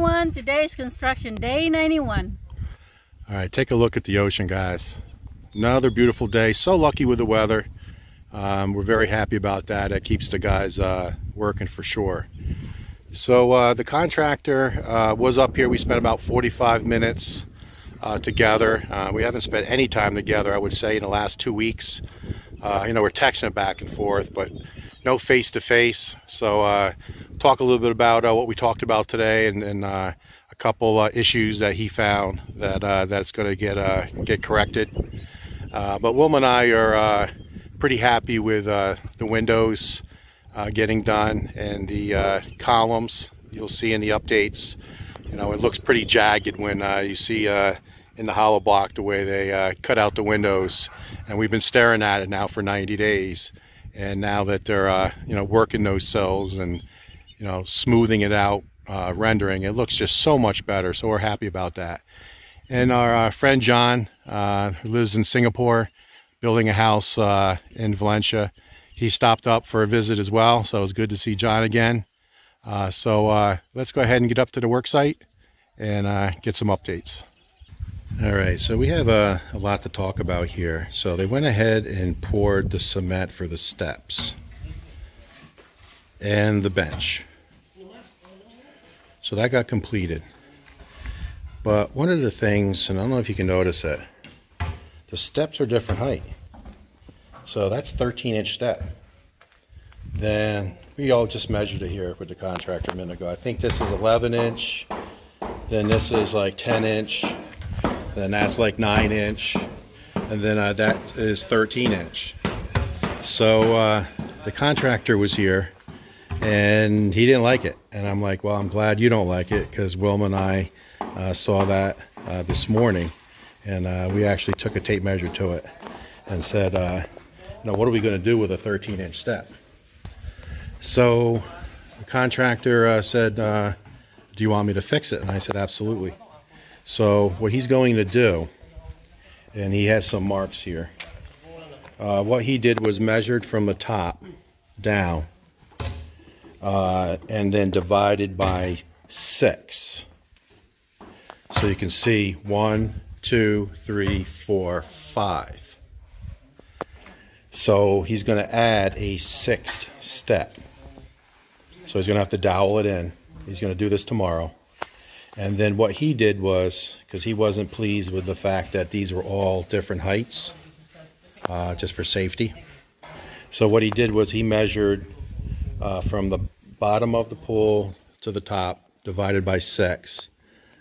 everyone. Today is construction day 91. All right, take a look at the ocean, guys. Another beautiful day. So lucky with the weather. We're very happy about that. It keeps the guys working for sure. So the contractor was up here. We spent about 45 minutes together. We haven't spent any time together, I would say, in the last 2 weeks. We're texting back and forth, but no face-to-face. So talk a little bit about what we talked about today, and a couple issues that he found that's going to get corrected. But Wilma and I are pretty happy with the windows getting done, and the columns you'll see in the updates. It looks pretty jagged when you see in the hollow block the way they cut out the windows, and we've been staring at it now for 90 days. And now that they're working those cells and smoothing it out, rendering, it looks just so much better. So we're happy about that. And our friend John, who lives in Singapore, building a house in Valencia, he stopped up for a visit as well. So it was good to see John again. So let's go ahead and get up to the work site and get some updates. All right, so we have a lot to talk about here. So they went ahead and poured the cement for the steps and the bench. So that got completed. But one of the things, and I don't know if you can notice it, the steps are different height. So that's 13-inch step. Then we all just measured it here with the contractor a minute ago. I think this is 11-inch. Then this is like 10-inch. Then that's like 9-inch. And then that is 13-inch. So the contractor was here and he didn't like it. And I'm like, well, I'm glad you don't like it, because Wilma and I saw that this morning, and we actually took a tape measure to it and said, what are we going to do with a 13-inch step? So the contractor said, do you want me to fix it? And I said, absolutely. So what he's going to do, and he has some marks here, what he did was measured from the top down and then divided by 6. So you can see 1, 2, 3, 4, 5. So he's going to add a 6th step. So he's going to have to dowel it in. He's going to do this tomorrow. And then what he did was, because he wasn't pleased with the fact that these were all different heights, just for safety. So what he did was he measured from the bottom of the pool to the top, divided by 6.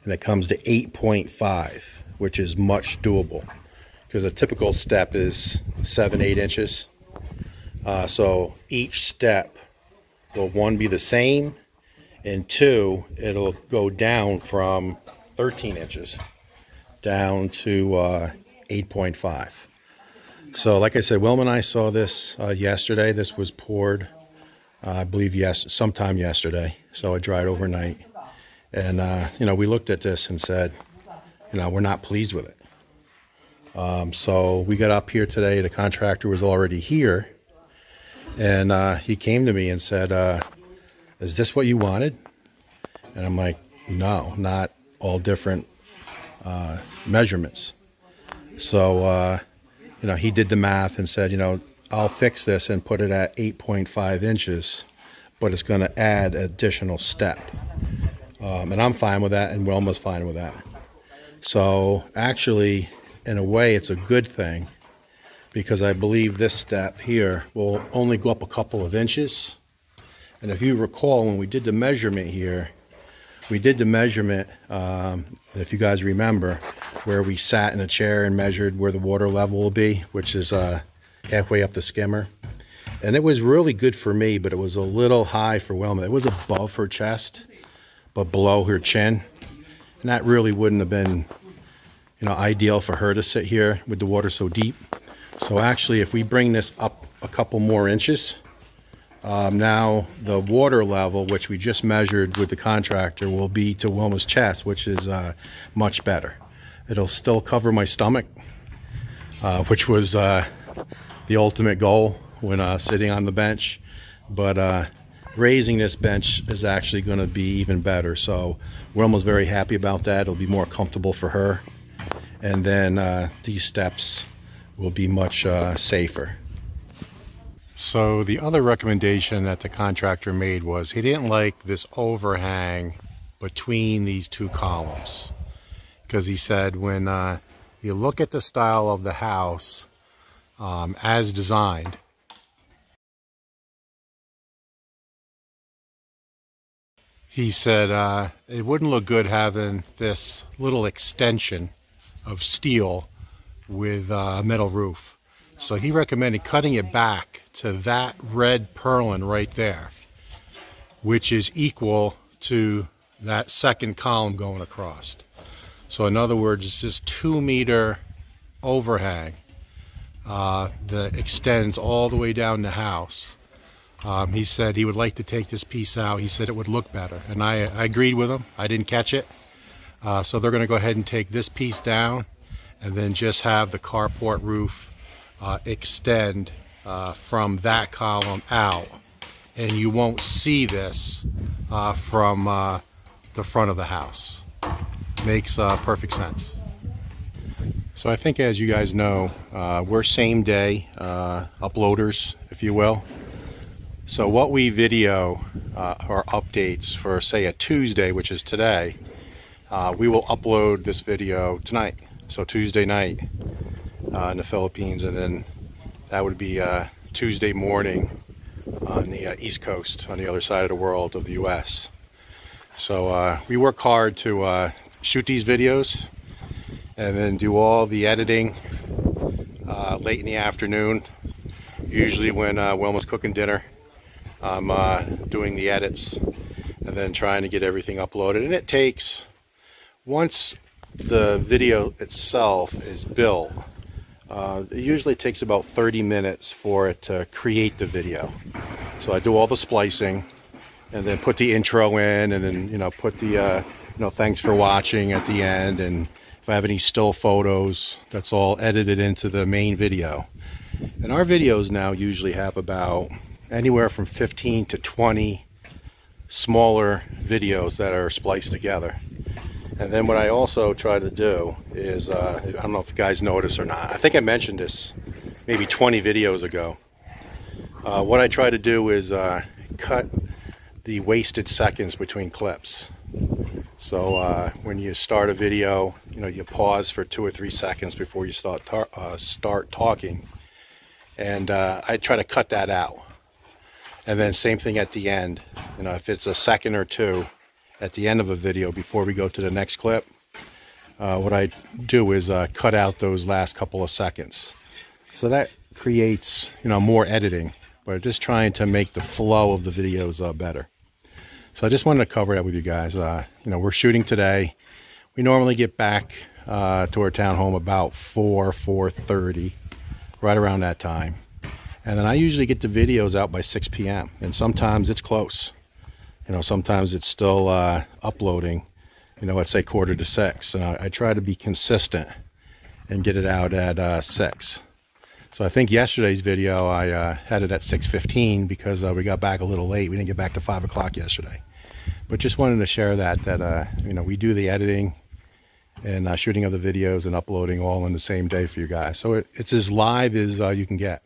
And it comes to 8.5, which is much doable, because a typical step is 7-8 inches. So each step will, 1, be the same, and 2, it'll go down from 13 inches down to 8.5. So like I said, Wilma and I saw this yesterday. This was poured, I believe, sometime yesterday. So it dried overnight. And, we looked at this and said, we're not pleased with it. So we got up here today. The contractor was already here. And he came to me and said, is this what you wanted? And I'm like, no, not all different measurements. So, he did the math and said, I'll fix this and put it at 8.5 inches, but it's going to add additional step. And I'm fine with that, and Wilma's fine with that. So actually, in a way, it's a good thing, because I believe this step here will only go up a couple of inches. And if you recall, when we did the measurement here, we did the measurement, if you guys remember, where we sat in a chair and measured where the water level will be, which is halfway up the skimmer. And it was really good for me, but it was a little high for Wilma. It was above her chest, but below her chin. And that really wouldn't have been, ideal for her to sit here with the water so deep. So actually, if we bring this up a couple more inches, now the water level, which we just measured with the contractor, will be to Wilma's chest, which is much better. It'll still cover my stomach, which was the ultimate goal when sitting on the bench. But raising this bench is actually going to be even better. So Wilma's very happy about that. It'll be more comfortable for her. And then these steps will be much safer. So the other recommendation that the contractor made was he didn't like this overhang between these two columns. Because he said when you look at the style of the house as designed, he said it wouldn't look good having this little extension of steel with a metal roof. So he recommended cutting it back to that red purlin right there, which is equal to that second column going across. So in other words, it's this 2-meter overhang that extends all the way down the house. He said he would like to take this piece out. He said it would look better, and I agreed with him. I didn't catch it. So they're going to go ahead and take this piece down and then just have the carport roof extend from that column out, and you won't see this from the front of the house. Makes perfect sense. So I think, as you guys know, we're same day uploaders, if you will. So what we video our updates for, say, a Tuesday, which is today, we will upload this video tonight. So Tuesday night in the Philippines, and then that would be Tuesday morning on the East Coast, on the other side of the world of the US. So we work hard to shoot these videos and then do all the editing late in the afternoon. Usually when Wilma's cooking dinner, I'm doing the edits and then trying to get everything uploaded. And it takes, once the video itself is built, it usually takes about 30 minutes for it to create the video. So I do all the splicing and then put the intro in, and then, you know, put the thanks for watching at the end, and if I have any still photos, that's all edited into the main video. And our videos now usually have about anywhere from 15 to 20 smaller videos that are spliced together. And then what I also try to do is, I don't know if you guys notice or not, I think I mentioned this maybe 20 videos ago. What I try to do is cut the wasted seconds between clips. So when you start a video, you pause for 2 or 3 seconds before you start talking, and I try to cut that out. And then same thing at the end. If it's a second or two at the end of a video before we go to the next clip, what I do is cut out those last couple of seconds. So that creates more editing, but just trying to make the flow of the videos better. So I just wanted to cover that with you guys. We're shooting today. We normally get back to our townhome about 4:30, right around that time. And then I usually get the videos out by 6 p.m. And sometimes it's close. Sometimes it's still uploading, let's say 5:45. And I try to be consistent and get it out at 6. So I think yesterday's video, I had it at 6:15 because we got back a little late. We didn't get back to 5 o'clock yesterday. But just wanted to share that we do the editing and shooting of the videos and uploading all in the same day for you guys. So it's as live as you can get.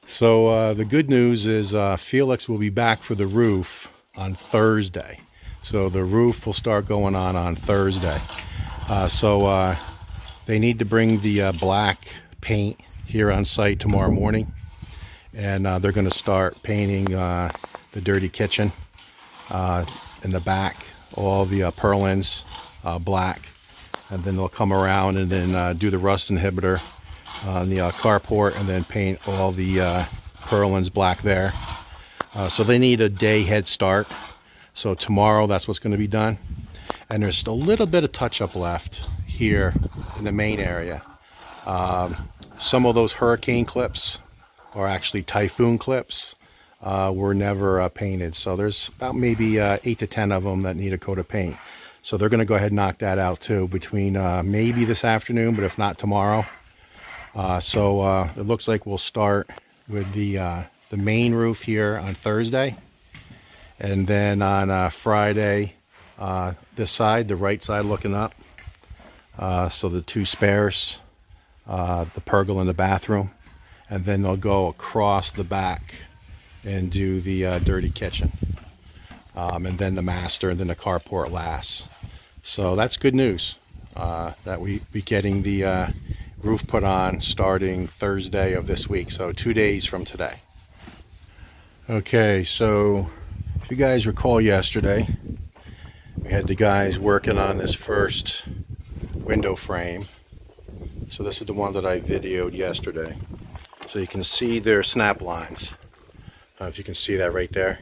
So the good news is Felix will be back for the roof on Thursday. So the roof will start going on Thursday. So they need to bring the black paint here on site tomorrow morning, and they're going to start painting the dirty kitchen in the back, all the purlins black, and then they'll come around and then do the rust inhibitor on the carport, and then paint all the purlins black there. So they need a day head start. So tomorrow that's what's going to be done, and there's a little bit of touch-up left here in the main area. Some of those hurricane clips, or actually typhoon clips, were never painted. So there's about maybe 8 to 10 of them that need a coat of paint. So they're going to go ahead and knock that out too between maybe this afternoon, but if not tomorrow. So it looks like we'll start with the main roof here on Thursday, And then on Friday, this side, the right side looking up. So the two spares, the pergola in the bathroom. And then they'll go across the back and do the dirty kitchen. And then the master, and then the carport last. So that's good news, that we be getting the roof put on starting Thursday of this week, so 2 days from today. Okay, so if you guys recall yesterday, we had the guys working on this first window frame. So this is the one that I videoed yesterday. So you can see their snap lines. I don't know if you can see that right there.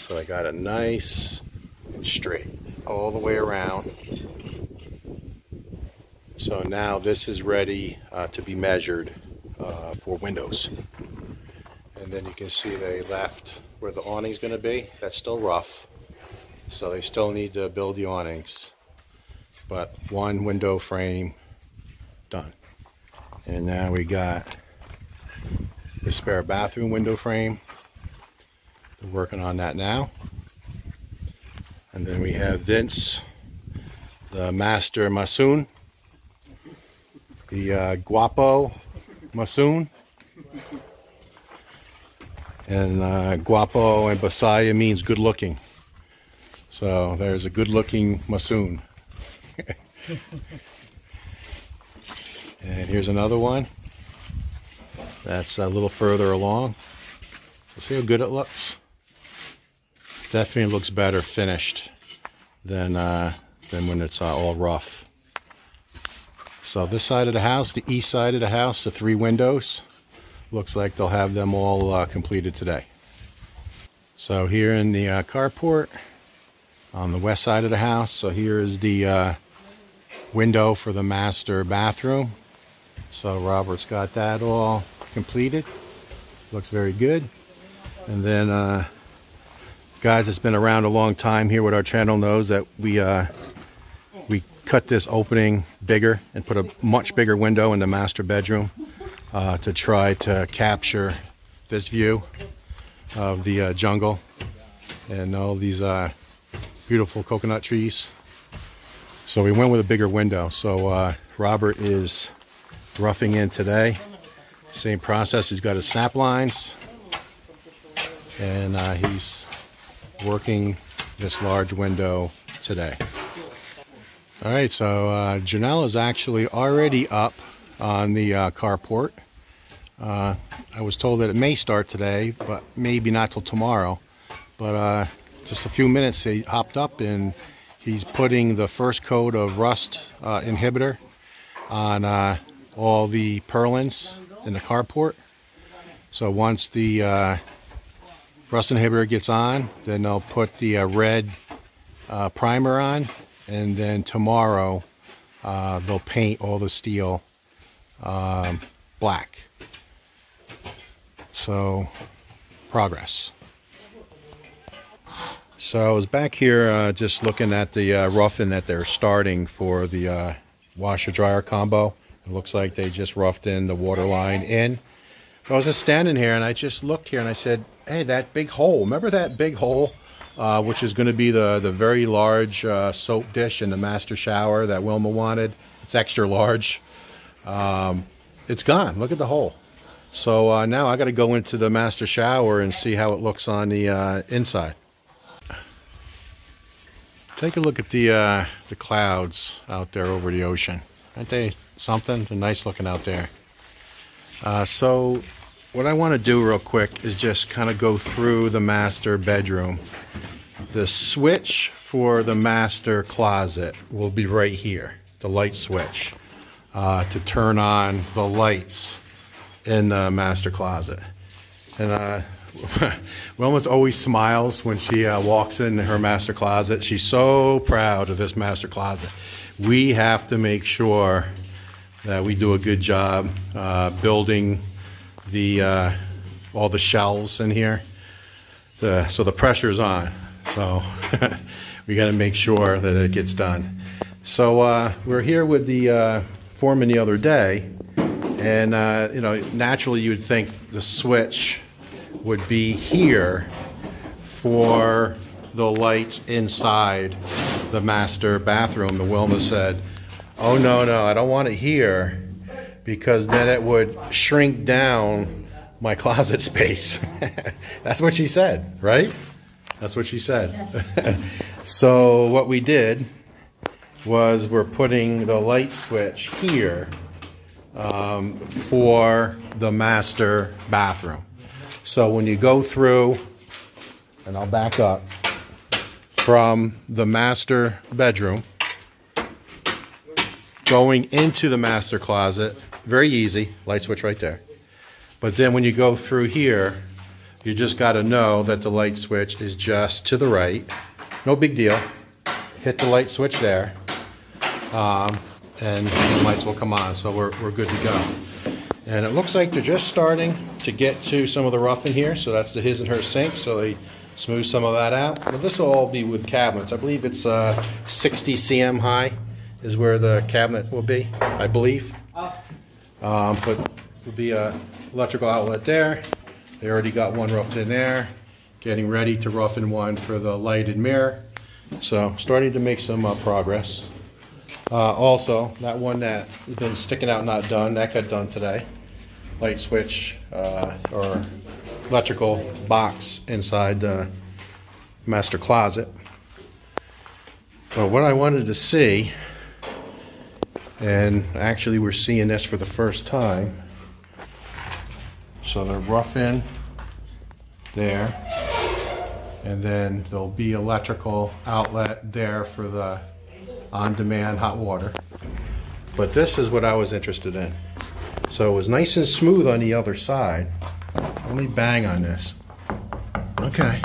So I got it nice and straight all the way around. So now this is ready to be measured for windows. And then you can see they left where the awning's going to be. That's still rough. So they still need to build the awnings. But one window frame done. And now we got the spare bathroom window frame. They're working on that now. And then we have Vince, the master Masoon, the Guapo Masoon. And Guapo and Bisaya means good looking. So there's a good looking Masoon. And here's another one. That's a little further along. See how good it looks? Definitely looks better finished than when it's all rough. So this side of the house, the east side of the house, the 3 windows, looks like they'll have them all completed today. So here in the carport, on the west side of the house, so here is the window for the master bathroom. So Robert's got that all completed. Looks very good. And then guys that's been around a long time here with our channel knows that we cut this opening bigger and put a much bigger window in the master bedroom to try to capture this view of the jungle and all these beautiful coconut trees. So we went with a bigger window. So Robert is roughing in today. Same process. He's got his snap lines, and he's working this large window today. All right, so Janelle is actually already up on the carport. I was told that it may start today, but maybe not till tomorrow. But just a few minutes, he hopped up and he's putting the first coat of rust inhibitor on all the purlins in the carport. So once the rust inhibitor gets on, then they'll put the red primer on, and then tomorrow they'll paint all the steel black. So progress. So I was back here just looking at the roughing that they're starting for the washer dryer combo. It looks like they just roughed in the water line in. I was just standing here and I just looked here and I said, hey, that big hole, remember that big hole which is going to be the very large soap dish in the master shower that Wilma wanted? It's extra large. It's gone. Look at the hole. So now I got to go into the master shower and see how it looks on the inside. Take a look at the clouds out there over the ocean. Aren't they something? They're nice looking out there. So what I want to do real quick is just kind of go through the master bedroom. The switch for the master closet will be right here, the light switch, to turn on the lights in the master closet. And Wilma always smiles when she walks in her master closet. She's so proud of this master closet. We have to make sure that we do a good job building the all the shelves in here. So the pressure's on. So we got to make sure that it gets done. So we're here with the foreman the other day, and you know, naturally you would think the switch would be here for the lights inside the master bathroom. And Wilma said, oh no, I don't want it here because then it would shrink down my closet space. That's what she said, right? That's what she said. Yes. So what we did was we're putting the light switch here for the master bathroom. So when you go through, and I'll back up, from the master bedroom, going into the master closet, very easy, light switch right there. But then when you go through here, you just got to know that the light switch is just to the right. No big deal. Hit the light switch there, and the lights will come on, so we're good to go. And it looks like they're just starting to get to some of the rough in here, so that's the his and her sink, so they smooth some of that out. But this will all be with cabinets. I believe it's 60 cm high is where the cabinet will be, I believe. But there'll be a electrical outlet there. They already got one roughed in there. Getting ready to rough in one for the light and mirror. So starting to make some progress. Also, that one that has been sticking out not done, that got done today. Light switch or electrical box inside the master closet. But what I wanted to see, and actually we're seeing this for the first time, so they're roughing there, and then there'll be electrical outlet there for the on-demand hot water. But this is what I was interested in. So it was nice and smooth on the other side. Let me bang on this. Okay,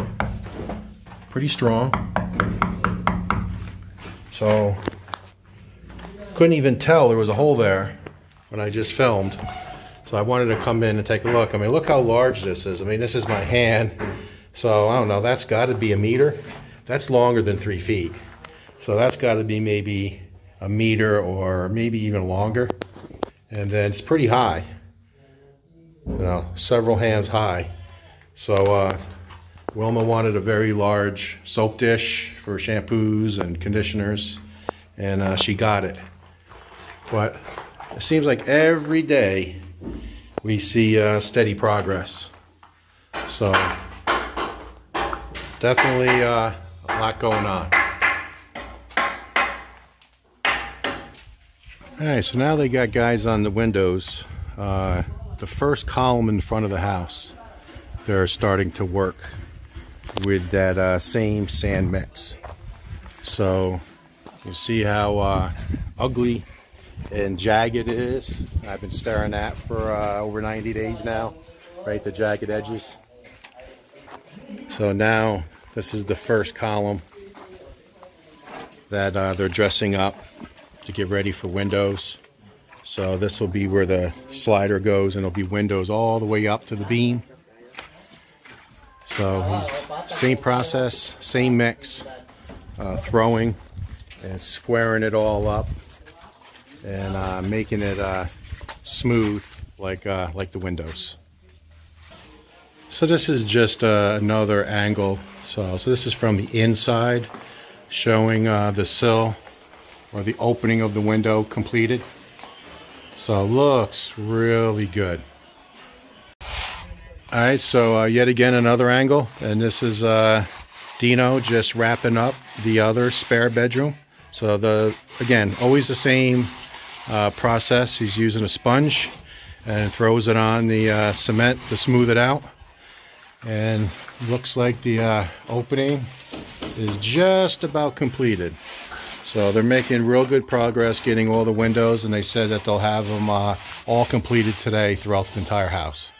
pretty strong. So couldn't even tell there was a hole there when I just filmed. So I wanted to come in and take a look. I mean, look how large this is. I mean, this is my hand. So I don't know, that's got to be a meter. That's longer than 3 feet. So that's got to be maybe a meter or maybe even longer. And then it's pretty high. You know, several hands high. So Wilma wanted a very large soap dish for shampoos and conditioners, and she got it. But it seems like every day we see steady progress. So definitely a lot going on. Alright, so now they got guys on the windows. The first column in front of the house, they're starting to work with that same sand mix. So you see how ugly and jagged it is. I've been staring at for over 90 days now, right, the jagged edges. So now this is the first column that they're dressing up to get ready for windows. So this will be where the slider goes, and it'll be windows all the way up to the beam. So same process, same mix, throwing and squaring it all up and making it smooth like the windows. So this is just another angle. So this is from the inside, showing the sill or the opening of the window completed. So looks really good. All right, so yet again another angle, and this is Dino just wrapping up the other spare bedroom. So again, always the same process. He's using a sponge and throws it on the cement to smooth it out. And looks like the opening is just about completed. So they're making real good progress getting all the windows, and they said that they'll have them all completed today throughout the entire house.